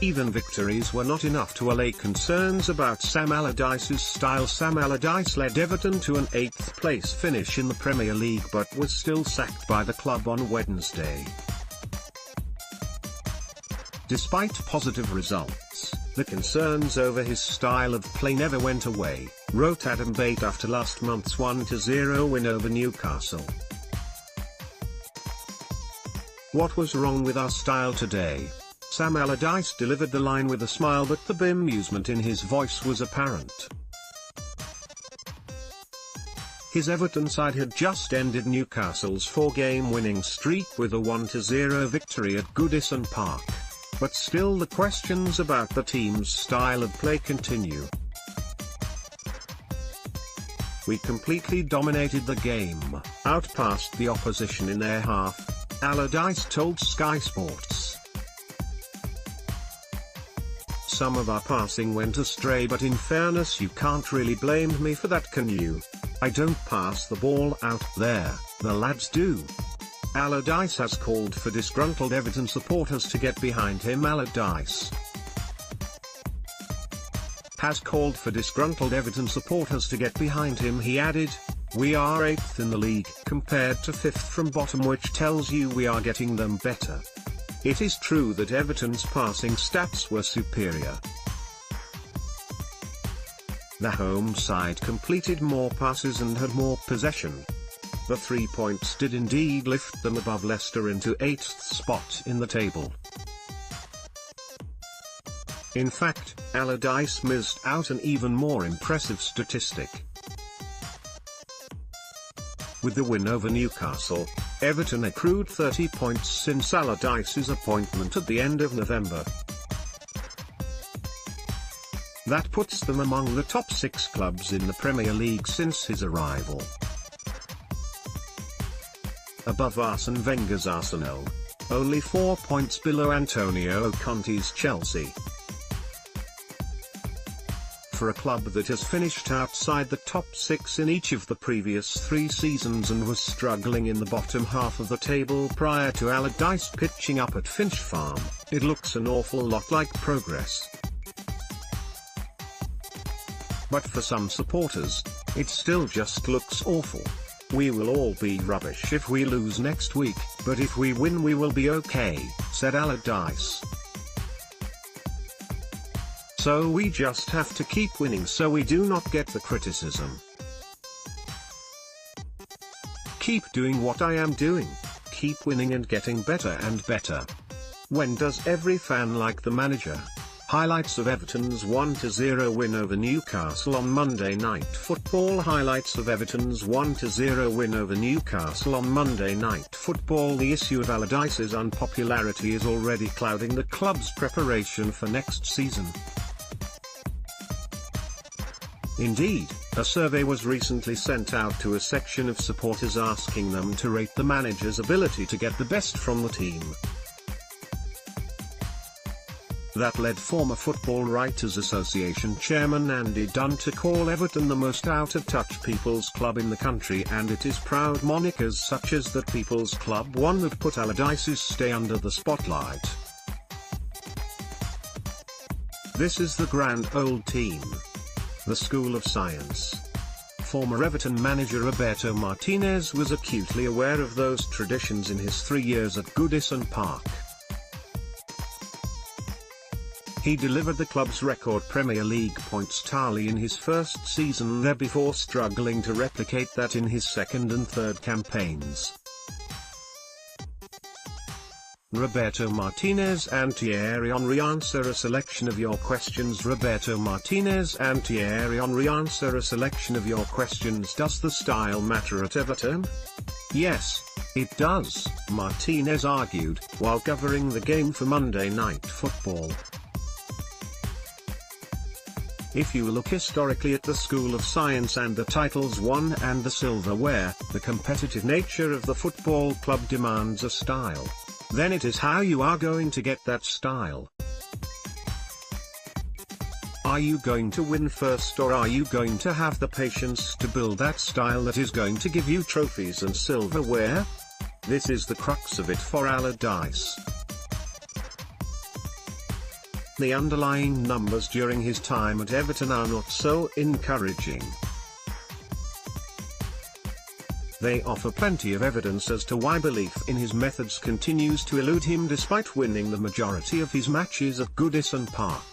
Even victories were not enough to allay concerns about Sam Allardyce's style. Sam Allardyce led Everton to an 8th place finish in the Premier League but was still sacked by the club on Wednesday. Despite positive results, the concerns over his style of play never went away, wrote Adam Bate after last month's 1-0 win over Newcastle. What was wrong with our style today? Sam Allardyce delivered the line with a smile, but the bemusement in his voice was apparent. His Everton side had just ended Newcastle's 4-game winning streak with a 1-0 victory at Goodison Park. But still the questions about the team's style of play continue. We completely dominated the game, outpassed the opposition in their half, Allardyce told Sky Sports. Some of our passing went astray, but in fairness you can't really blame me for that, can you? I don't pass the ball out there, the lads do. Allardyce has called for disgruntled Everton supporters to get behind him. Allardyce has called for disgruntled Everton supporters to get behind him. He added, "We are 8th in the league compared to 5th from bottom, which tells you we are getting them better." It is true that Everton's passing stats were superior. The home side completed more passes and had more possession. The 3 points did indeed lift them above Leicester into 8th spot in the table. In fact, Allardyce missed out an even more impressive statistic. With the win over Newcastle, Everton accrued 30 points since Allardyce's appointment at the end of November. That puts them among the top 6 clubs in the Premier League since his arrival. Above Arsene Wenger's Arsenal, only 4 points below Antonio Conte's Chelsea. For a club that has finished outside the top 6 in each of the previous 3 seasons and was struggling in the bottom half of the table prior to Allardyce pitching up at Finch Farm, it looks an awful lot like progress. But for some supporters, it still just looks awful. "We will all be rubbish if we lose next week, but if we win we will be okay," said Allardyce. "So we just have to keep winning so we do not get the criticism. Keep doing what I am doing. Keep winning and getting better and better." When does every fan like the manager? Highlights of Everton's 1-0 win over Newcastle on Monday Night Football. Highlights of Everton's 1-0 win over Newcastle on Monday Night Football. The issue of Allardyce's unpopularity is already clouding the club's preparation for next season. Indeed, a survey was recently sent out to a section of supporters asking them to rate the manager's ability to get the best from the team. That led former Football Writers Association chairman Andy Dunn to call Everton the most out-of-touch people's club in the country, and it is proud monikers such as that People's Club one that put Allardyce's stay under the spotlight. This is the grand old team. The School of Science. Former Everton manager Roberto Martinez was acutely aware of those traditions in his 3 years at Goodison Park. He delivered the club's record Premier League points tally in his first season there before struggling to replicate that in his second and third campaigns. Roberto Martinez and Thierry Henry answer a selection of your questions. Roberto Martinez and Thierry Henry answer a selection of your questions. Does the style matter at Everton? Yes, it does, Martinez argued, while covering the game for Monday Night Football. If you look historically at the School of Science and the titles won and the silverware, the competitive nature of the football club demands a style. Then it is how you are going to get that style. Are you going to win first, or are you going to have the patience to build that style that is going to give you trophies and silverware? This is the crux of it for Allardyce. The underlying numbers during his time at Everton are not so encouraging. They offer plenty of evidence as to why belief in his methods continues to elude him despite winning the majority of his matches at Goodison Park.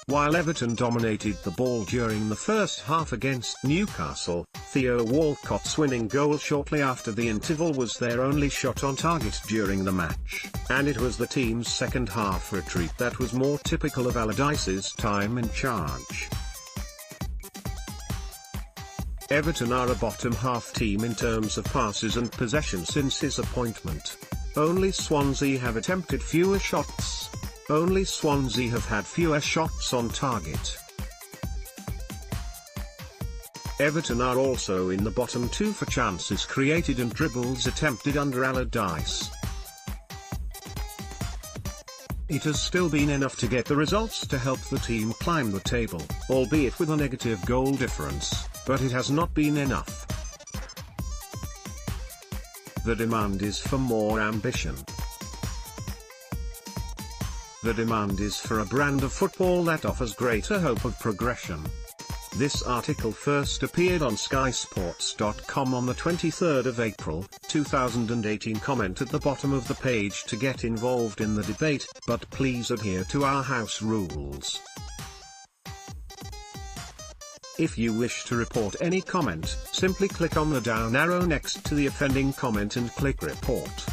While Everton dominated the ball during the first half against Newcastle, Theo Walcott's winning goal shortly after the interval was their only shot on target during the match, and it was the team's second half retreat that was more typical of Allardyce's time in charge. Everton are a bottom half team in terms of passes and possession since his appointment. Only Swansea have attempted fewer shots. Only Swansea have had fewer shots on target. Everton are also in the bottom two for chances created and dribbles attempted under Allardyce. It has still been enough to get the results to help the team climb the table, albeit with a negative goal difference, but it has not been enough. The demand is for more ambition. The demand is for a brand of football that offers greater hope of progression. This article first appeared on skysports.com on the 23rd of April, 2018. Comment at the bottom of the page to get involved in the debate, but please adhere to our house rules. If you wish to report any comment, simply click on the down arrow next to the offending comment and click report.